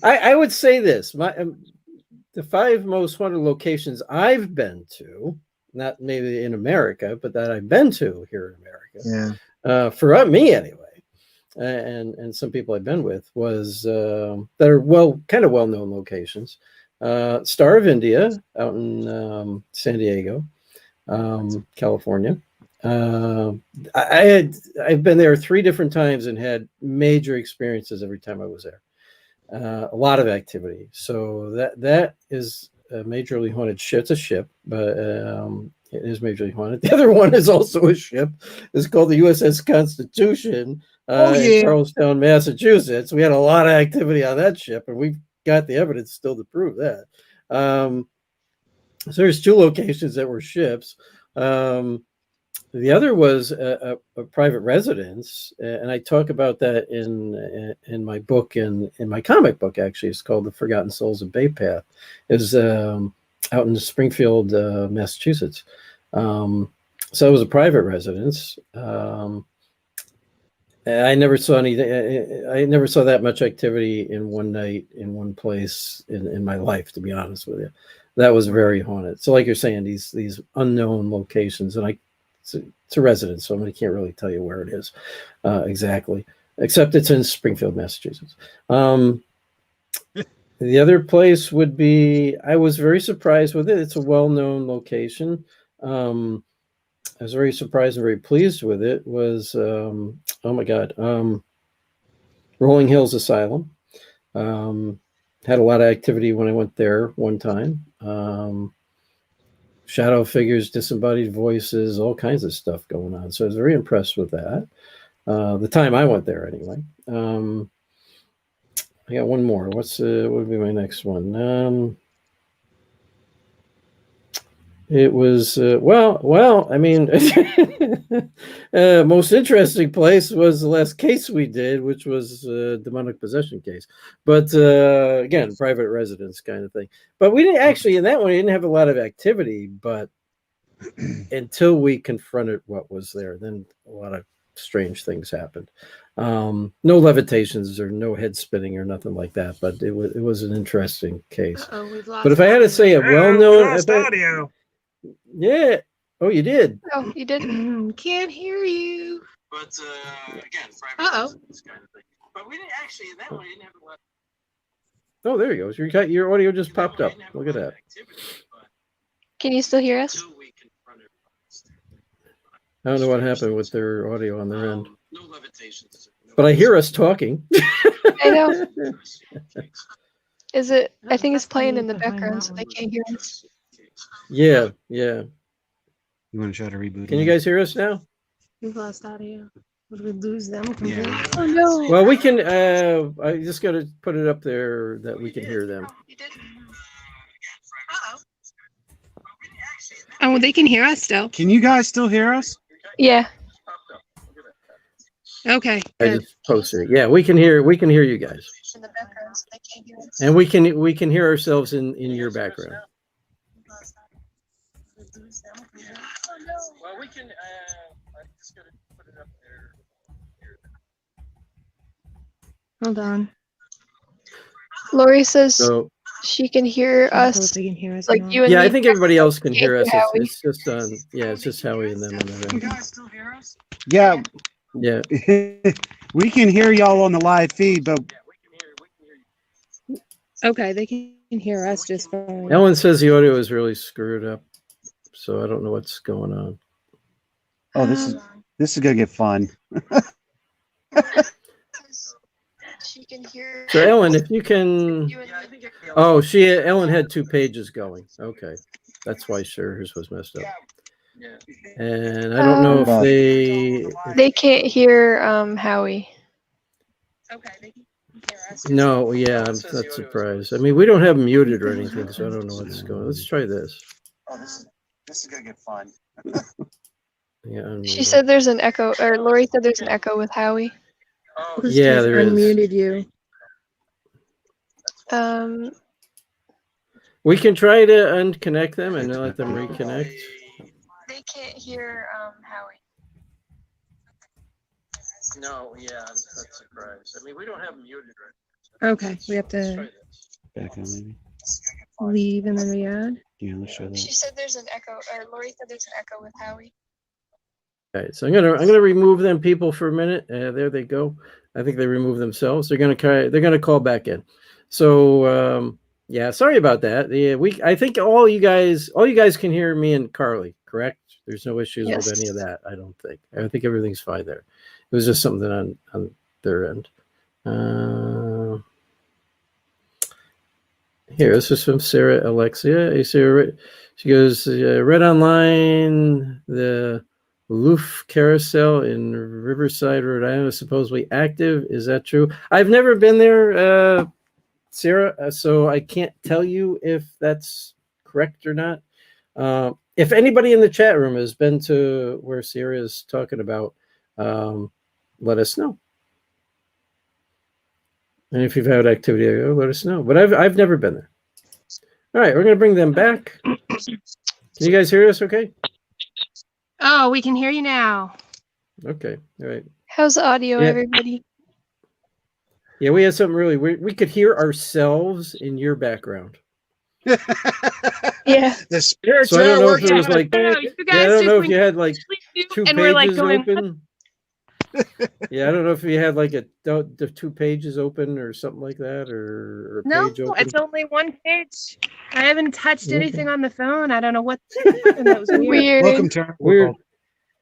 I would say this: the 5 most haunted locations I've been to, not maybe in America, but that I've been to here in America. Yeah. For me anyway, and some people I've been with was that are kind of well-known locations. Star of India out in San Diego, California. I've been there 3 different times and had major experiences every time I was there. A lot of activity. So that is a majorly haunted ship. It's a ship, but it is majorly haunted. The other one is also a ship. It's called the USS Constitution in Charlestown, Massachusetts. We had a lot of activity on that ship, and we've got the evidence still to prove that. So there's 2 locations that were ships. The other was a private residence, and I talk about that in my book, in my comic book. Actually, it's called "The Forgotten Souls of Bay Path." It's out in Springfield, Massachusetts. So it was a private residence. I never saw anything. I never saw that much activity in one night in one place in my life. To be honest with you, that was very haunted. So, like you're saying, these unknown locations, and it's a residence, so I can't really tell you where it is exactly, except it's in Springfield, Massachusetts. The other place would be, I was very surprised with it. It's a well-known location. I was very surprised and very pleased with it. Was oh my God, Rolling Hills Asylum. Had a lot of activity when I went there one time. Shadow figures, disembodied voices, all kinds of stuff going on. So I was very impressed with that. The time I went there, anyway. I got one more. What would be my next one? It was well. I mean, most interesting place was the last case we did, which was a demonic possession case. But again, private residence kind of thing. But we didn't actually, in that one, we didn't have a lot of activity. But until we confronted what was there, then a lot of strange things happened. No levitations or no head spinning or nothing like that. But it was an interesting case. But if I had to say a well-known audio. Yeah. Oh, you did. Oh, you did. Can't hear you. But again, Uh-oh. this kind of thing. But we didn't actually, in that one, we didn't have a lot. Oh, there you go. Your audio just popped up. Look at that. Can you still hear us? I don't know what happened with their audio on their end. No levitations. But I hear us talking. I know. Is it? I think it's playing in the background, so they can't hear us. Yeah. You want to try to reboot? Can you guys hear us now? We've lost audio. Would we lose them completely? Yeah. Oh no. Well, we can. I just got to put it up there that we can hear them. Oh, well, they can hear us still. Can you guys still hear us? Yeah. Okay. I just posted it. Yeah, we can hear you guys, In the background, so they can't hear us. and we can hear ourselves in your background. Well, we can. I just got to put it up there. Hold on. Lori says So she can hear I hope us, they can hear us like now. you and yeah, me. I think everybody else can hear us. Howie. It's just on. Yeah, it's just Howie and them on their Can you end. guys still hear us? Yeah. Yeah. We can hear y'all on the live feed, but Okay, they can hear us just fine. Ellen says the audio is really screwed up, so I don't know what's going on. oh, this is gonna get fun. She can hear. So Ellen, if you can. You and me. Oh, Ellen had 2 pages going. Okay, that's why hers was messed up. And I don't know if They can't hear Howie. Okay, they can hear us. No, yeah, I'm not surprised. I mean, we don't have them muted or anything, so I don't know what's going on. Let's try this. Oh, this is gonna get fun. Yeah, She said there's an echo, or Lori said there's an echo with Howie. Yeah, there is. Unmuted you. We can try to unconnect them and let them reconnect. They can't hear Howie. No, yeah, I'm not surprised. I mean, we don't have them muted right Okay, we have to Back on maybe. leave and then re-add. Yeah, let's show She that. said there's an echo, or Lori said there's an echo with Howie. All right, so I'm gonna remove them people for a minute. There they go. I think they removed themselves. They're gonna call back in. So yeah, sorry about that. Yeah, I think all you guys can hear me and Carly correct? There's no issues Yes. with any of that, I don't think. I think everything's fine there. It was just something on their end. Here, this is from Sarah Alexia. Hey, Sarah, she goes, read online the Loof Carousel in Riverside, Rhode Island is supposedly active. Is that true? I've never been there, Sarah, so I can't tell you if that's correct or not. If anybody in the chat room has been to where Sarah is talking about, let us know. And if you've had activity, let us know. But I've never been there. All right, we're gonna bring them back. Can you guys hear us? Okay. Oh, we can hear you now. Okay. All right. How's the audio, Yeah. everybody? Yeah, we had something really weird. We could hear ourselves in your background. Yeah. The spirits So I don't are know if working. it was like, No, you yeah, I guys don't just know if went you had like completely two and we're like pages going, open. Yeah, I don't know if you had like the 2 pages open or something like that, or a no, page open. it's only one page. I haven't touched Okay. anything on the phone. I don't know what happened. That was weird. Weird. Welcome to our Weird. world.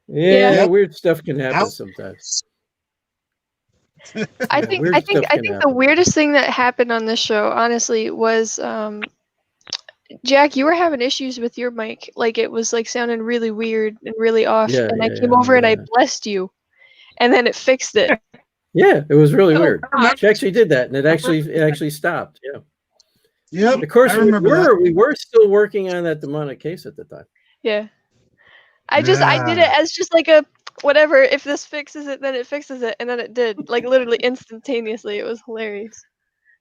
Yeah, Yeah. weird stuff can happen How- sometimes. I Yeah, think weird I think stuff I can think the happen. weirdest thing that happened on this show, honestly, was Jack, you were having issues with your mic. Like it was like sounding really weird and really off. Yeah, and I yeah, came yeah, over and I yeah. blessed you. And then it fixed it. Yeah, it was really Oh, weird. God. She actually did that, and it actually stopped. Yeah. Yep. Of course, I remember that. we were still working on that demonic case at the time. Yeah. I did it as just like a whatever, if this fixes it, then it fixes it. And then it did. Like literally instantaneously. It was hilarious.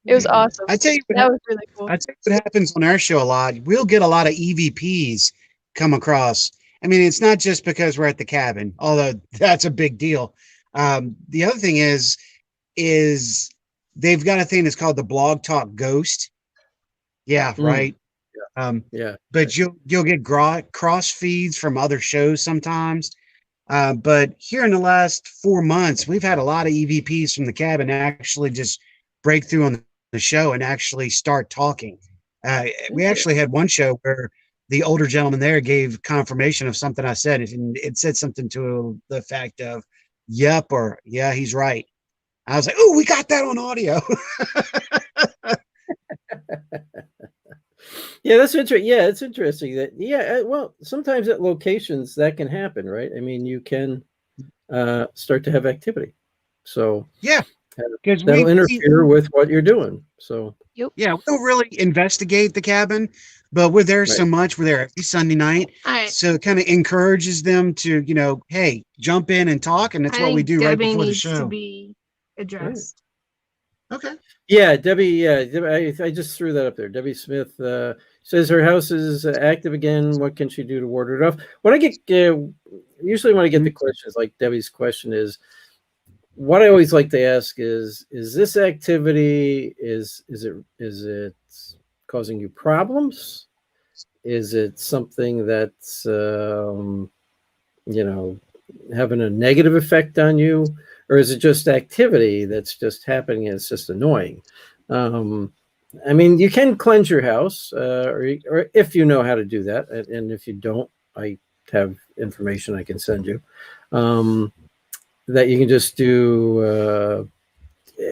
It was awesome. I tell you what, That was really cool. I think what happens on our show a lot, we'll get a lot of EVPs come across. I mean, it's not just because we're at the cabin, although that's a big deal. The other thing is they've got a thing that's called the Blog Talk Ghost. Yeah, right. Yeah. But you'll get cross feeds from other shows sometimes. But here in the last 4 months, we've had a lot of EVPs from the cabin actually just break through on the show and actually start talking. We actually had one show where the older gentleman there gave confirmation of something I said, and it said something to the fact of, "Yep," or "Yeah, he's right." I was like, "Oh, we got that on audio." Yeah, that's interesting. Yeah, it's interesting that. Yeah, well, sometimes at locations that can happen, right? I mean, you can start to have activity, so Yeah, because that'll interfere with what you're doing. So yeah, we don't really investigate the cabin, but we're there so Right. much. We're there every Sunday night, All right. so it kind of encourages them to, hey, jump in and talk, and that's I what we think do right Debbie before the needs to show. be addressed. Okay. yeah, Debbie. Yeah, I just threw that up there. Debbie Smith says her house is active again. What can she do to ward it off? When I get usually when I get the questions like Debbie's question is, what I always like to ask is this activity is it causing you problems? Is it something that's having a negative effect on you, or is it just activity that's just happening and it's just annoying? I mean, you can cleanse your house, or if you know how to do that, and if you don't, I have information I can send you. That you can just do.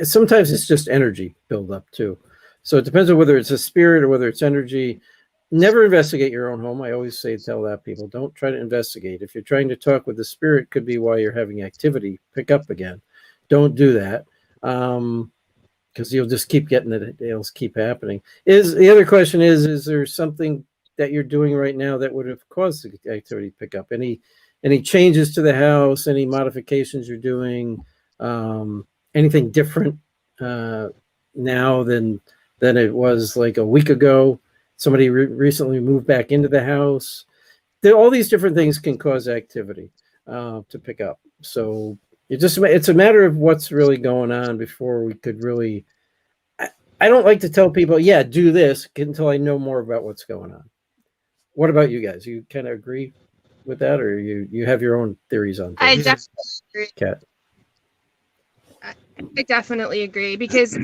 Sometimes it's just energy buildup too. So it depends on whether it's a spirit or whether it's energy. Never investigate your own home. I always tell that people don't try to investigate. If you're trying to talk with the spirit, could be why you're having activity pick up again. Don't do that, because you'll just keep getting it. It'll keep happening. The other question is there something that you're doing right now that would have caused the activity to pick up? Any changes to the house? Any modifications you're doing? Anything different now than it was like a week ago? Somebody recently moved back into the house. All these different things can cause activity to pick up. So it's a matter of what's really going on before we could really. I don't like to tell people, yeah, do this until I know more about what's going on. What about you guys? You kind of agree with that, or you have your own theories on I things? definitely agree. Kat. I definitely agree because,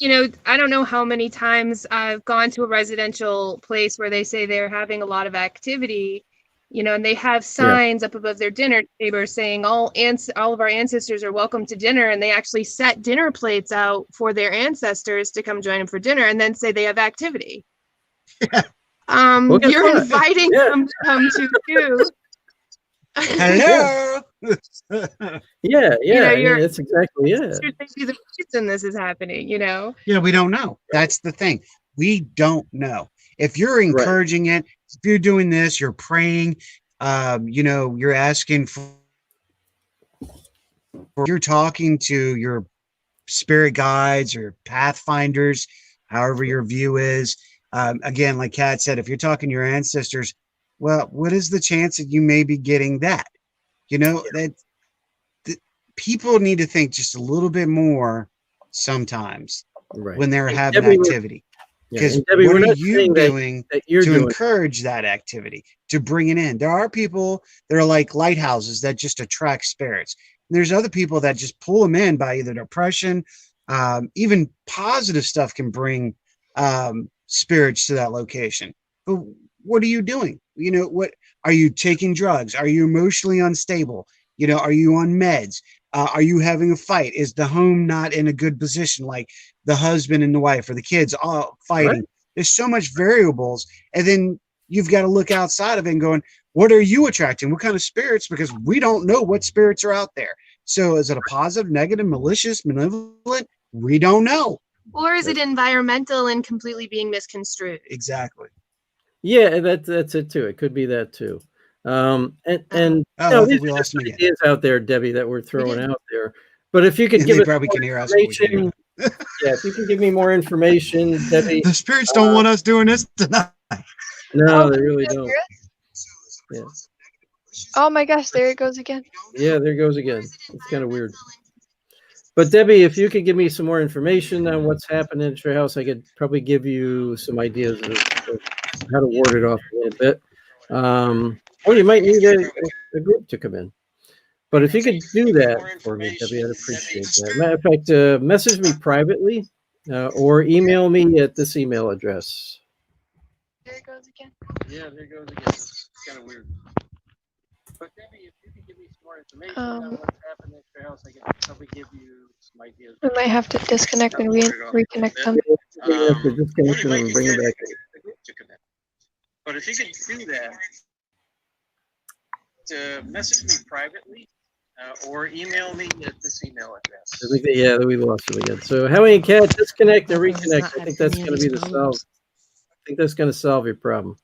I don't know how many times I've gone to a residential place where they say they're having a lot of activity, And they have signs up above their dinner table saying all of our ancestors are welcome to dinner, and they actually set dinner plates out for their ancestors to come join them for dinner, and then say they have activity. You're inviting them to come to too. Hello. Yeah. That's exactly it. The reason this is happening, Yeah, we don't know. That's the thing. We don't know. If you're encouraging it, if you're doing this, you're praying, you're asking for, you're talking to your spirit guides or pathfinders, however your view is. Again, like Kat said, if you're talking to your ancestors, well, what is the chance that you may be getting that? That people need to think just a little bit more sometimes when they're having activity. Because what are you doing to encourage that activity, to bring it in? There are people that are like lighthouses that just attract spirits. And there's other people that just pull them in by either depression, even positive stuff can bring spirits to that location. But what are you doing? What are you taking drugs? Are you emotionally unstable? Are you on meds? Are you having a fight? Is the home not in a good position? Like the husband and the wife or the kids all fighting. Right. There's so much variables. And then you've got to look outside of it and going, what are you attracting? What kind of spirits? Because we don't know what spirits are out there. So is it a positive, negative, malicious, malevolent? We don't know. Or is it environmental and completely being misconstrued? Exactly. Yeah, that's it too. It could be that too. These are just ideas out there, Debbie, that we're throwing out there. But if you could give us probably can hear us. If you can give me more information, Debbie. The spirits don't want us doing this tonight. No, they really don't. Yeah. Oh my gosh, there it goes again. Yeah, there it goes again. It's kind of weird. But Debbie, if you could give me some more information on what's happening at your house, I could probably give you some ideas of how to ward it off a little bit. Or you might need a group to come in. But if you could do that for me, Debbie, I'd appreciate that. Matter of fact, message me privately or email me at this email address. There it goes again. Yeah, there it goes again. It's kind of weird. But Debbie, if you could give me some more information on what's happening at your house, I could probably give you some ideas. We might have to disconnect and reconnect them. Disconnect them and bring them back in. But if you could do that, message me privately or email me at this email address. I think we lost it again. So Howie and Kat, disconnect and reconnect. I think that's going to be the solve. I think that's going to solve your problem.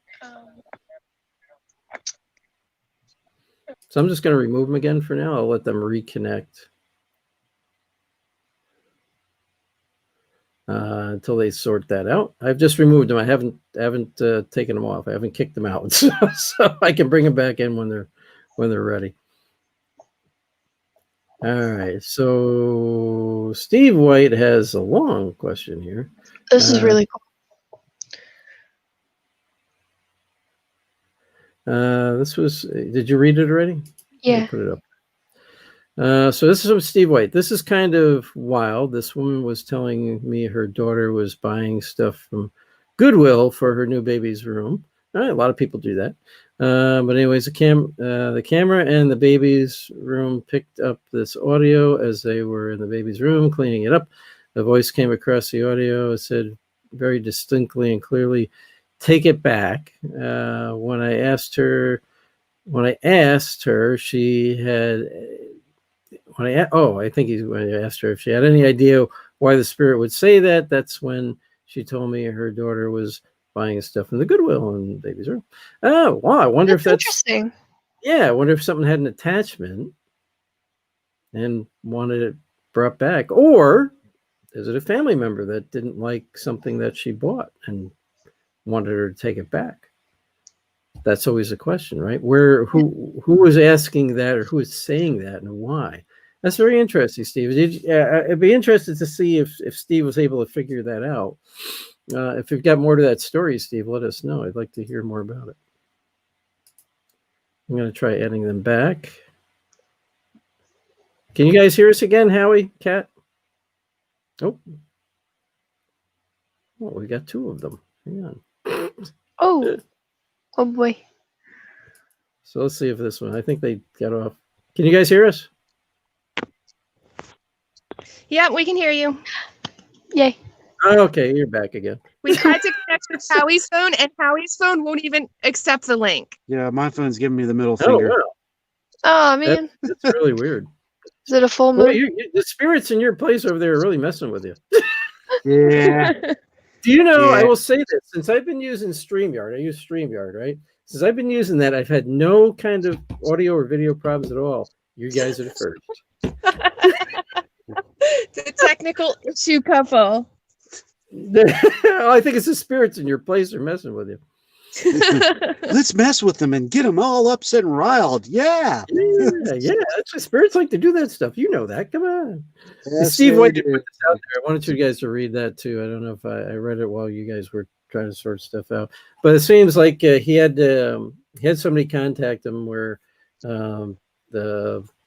So I'm just going to remove them again for now. I'll let them reconnect until they sort that out. I've just removed them. I haven't taken them off. I haven't kicked them out, so I can bring them back in when they're ready. All right. So Steve White has a long question here. This is really cool. Did you read it already? Yeah. Put it up. So this is from Steve White. This is kind of wild. This woman was telling me her daughter was buying stuff from Goodwill for her new baby's room. All right, a lot of people do that. But anyways, the camera and the baby's room picked up this audio as they were in the baby's room cleaning it up. The voice came across the audio. It said very distinctly and clearly, "Take it back." When I asked her, she had. When I asked her if she had any idea why the spirit would say that, that's when she told me her daughter was buying stuff in the Goodwill in the baby's room. Oh, wow. I wonder if that's interesting. Yeah, I wonder if something had an attachment and wanted it brought back. Or is it a family member that didn't like something that she bought and wanted her to take it back? That's always a question, right? Who was asking that, or who is saying that, and why? That's very interesting, Steve. I'd be interested to see if Steve was able to figure that out. If you've got more to that story, Steve, let us know. I'd like to hear more about it. I'm going to try adding them back. Can you guys hear us again, Howie, Kat? Oh, we got two of them. Hang on. Oh boy. So let's see if this one. I think they got off. Can you guys hear us? Yeah, we can hear you. Yay. Oh, okay, you're back again. We tried to connect with Howie's phone, and Howie's phone won't even accept the link. Yeah, my phone's giving me the middle Oh, finger. wow. Oh man, That's really weird. is it a full Well, moon? the spirits in your place over there are really messing with you. Yeah. Do you know, I Yeah. will say this, since I've been using StreamYard, I use StreamYard, right? Since I've been using that, I've had no kind of audio or video problems at all. You guys are the first. The technical issue couple. I think it's the spirits in your place are messing with you. Let's mess with them and get them all upset and riled. Yeah. Yeah, that's what spirits like to do that stuff. You know that. Come on. Yes, Steve, they why did you do. put this out there? I wanted you guys to read that too. I don't know if I read it while you guys were trying to sort stuff out, but it seems like he had somebody contact him where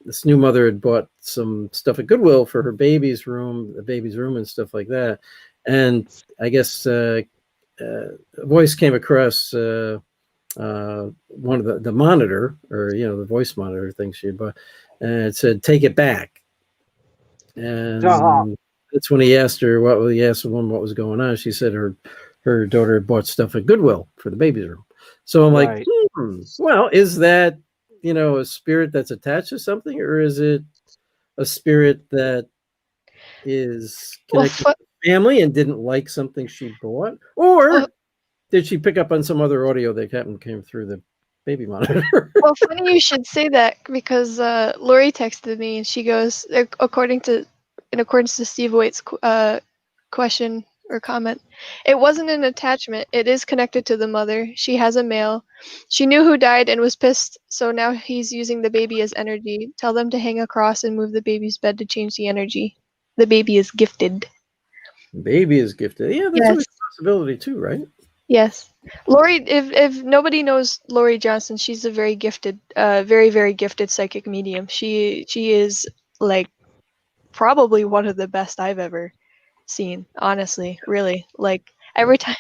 this new mother had bought some stuff at Goodwill for her baby's room, and stuff like that. And I guess a voice came across one of the monitor, or the voice monitor thing she had bought, and it said, "Take it back." And that's when he asked her what was going on. She said her daughter had bought stuff at Goodwill for the baby's room. So I'm Right. like, well, is that a spirit that's attached to something, or is it a spirit that is connected to the family and didn't like something she bought, or did she pick up on some other audio that came through the baby monitor? Well, funny you should say that, because Lori texted me and she goes, in accordance to Steve Waite's question or comment, it wasn't an attachment. It is connected to the mother. She has a male. She knew who died and was pissed, so now he's using the baby as energy. Tell them to hang a cross and move the baby's bed to change the energy. The baby is gifted. Baby is gifted. Yeah, that's always a possibility too, right? Yes. Lori, if nobody knows Lori Johnson, she's a very gifted, very, very gifted psychic medium. She is like probably one of the best I've ever seen, honestly, really. Like every time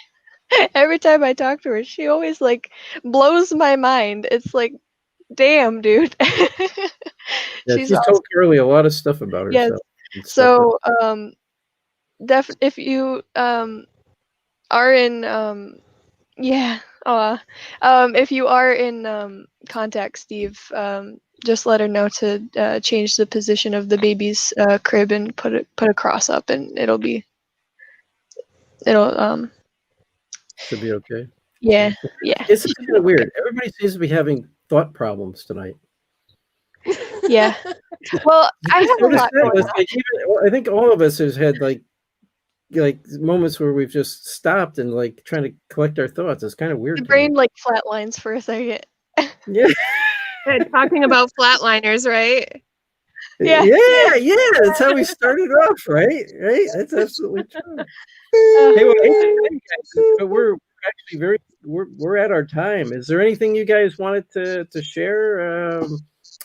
I talk to her, she always like blows my mind. It's like, damn, dude. She's told Carly a lot of stuff about herself. Yes. So if you are in if you are in contact Steve, just let her know to change the position of the baby's crib and put a cross up, and it'll should be okay. Yeah. It's kind of weird. Everybody seems to be having thought problems tonight. Yeah. Well, I have a lot going on. I think all of us has had like moments where we've just stopped and like trying to collect our thoughts. It's kind of weird. The brain like flatlines for a second. Yeah. Talking about flatliners, right? Yeah. That's how we started off, right? That's absolutely true. Hey, well, but we're actually we're at our time. Is there anything you guys wanted to share?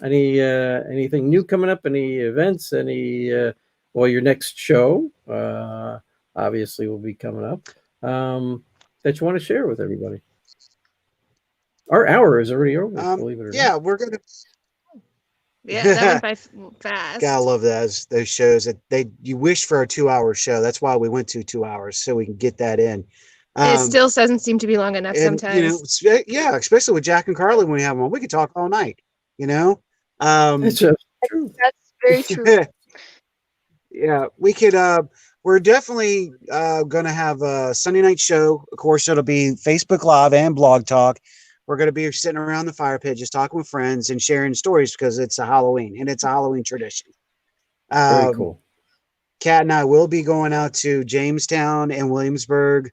Anything new coming up? Any events? Your next show obviously will be coming up that you want to share with everybody. Our hour is already over, believe it or not. We're gonna. Yeah, that went by fast. Gotta love those shows that you wish for a 2-hour show. That's why we went to 2 hours, so we can get that in. It still doesn't seem to be long enough sometimes. Especially with Jack and Carly when we have them on, we could talk all night. That's true. That's very true. Yeah, we could. We're definitely going to have a Sunday night show. Of course, it'll be Facebook Live and Blog Talk. We're going to be sitting around the fire pit, just talking with friends and sharing stories because it's a Halloween and it's a Halloween tradition. Very cool. Kat and I will be going out to Jamestown and Williamsburg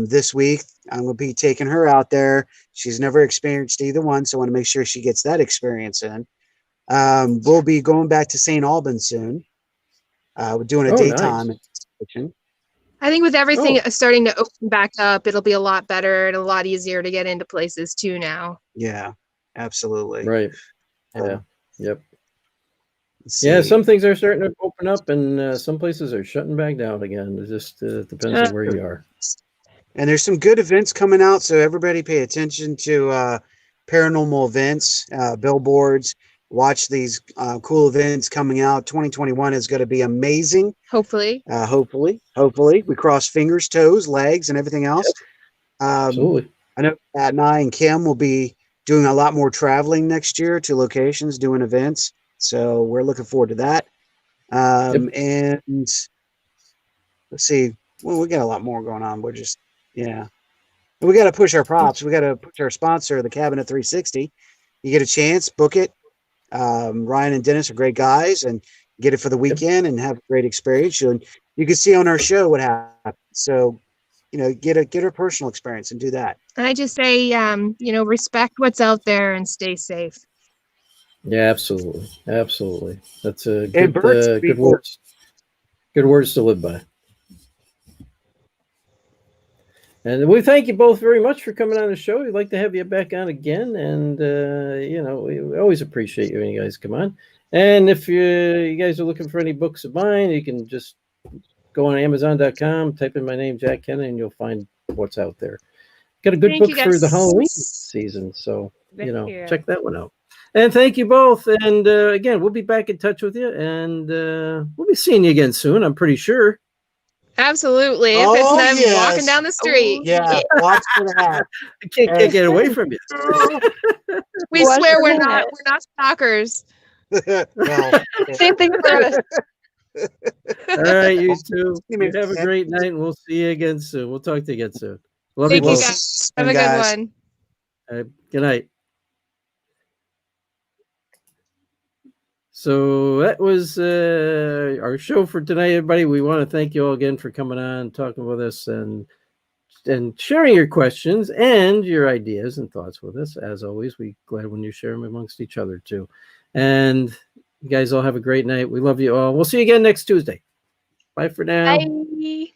this week. I'm going to be taking her out there. She's never experienced either one, so I want to make sure she gets that experience in. We'll be going back to St. Albans soon. We're doing a daytime. Nice. I think with everything starting to open back up, it'll be a lot better and a lot easier to get into places too now. Yeah, absolutely. Right. Yeah. Yep. Yeah, some things are starting to open up, and some places are shutting back down again. It just depends on where you are. And there's some good events coming out, so everybody pay attention to paranormal events, billboards. Watch these cool events coming out. 2021 is going to be amazing. Hopefully. Hopefully. We cross fingers, toes, legs, and everything else. Absolutely. I know Pat and I and Kim will be doing a lot more traveling next year to locations, doing events. So we're looking forward to that. And let's see. Well, we got a lot more going on. We're just, yeah. And we got to push our props. We got to push our sponsor, the Cabinet 360. You get a chance, book it. Ryan and Dennis are great guys, and get it for the weekend and have a great experience. And you can see on our show what happened. So, get a personal experience and do that. I just say, respect what's out there and stay safe. Yeah, absolutely. Absolutely. That's a And good, good words. Good words to live by. And we thank you both very much for coming on the show. We'd like to have you back on again. And, we always appreciate you when you guys come on. And if you guys are looking for any books of mine, you can just go on Amazon.com, type in my name, Jack Kenna, and you'll find what's out there. Got a good book for the Halloween season. So, check that one out. And thank you both. And again, we'll be back in touch with you. And we'll be seeing you again soon, I'm pretty sure. Absolutely. If it's them walking down the street. Watch for that. I can't get away from you. We swear we're not stalkers. Same thing for us. All right, you two. You have a great night, and we'll see you again soon. We'll talk to you again soon. Love you both. Guys. Have a good one. All right, good night. So that was our show for tonight, everybody. We want to thank you all again for coming on, talking with us, and sharing your questions and your ideas and thoughts with us. As always, we're glad when you share them amongst each other too. And you guys all have a great night. We love you all. We'll see you again next Tuesday. Bye for now. Bye.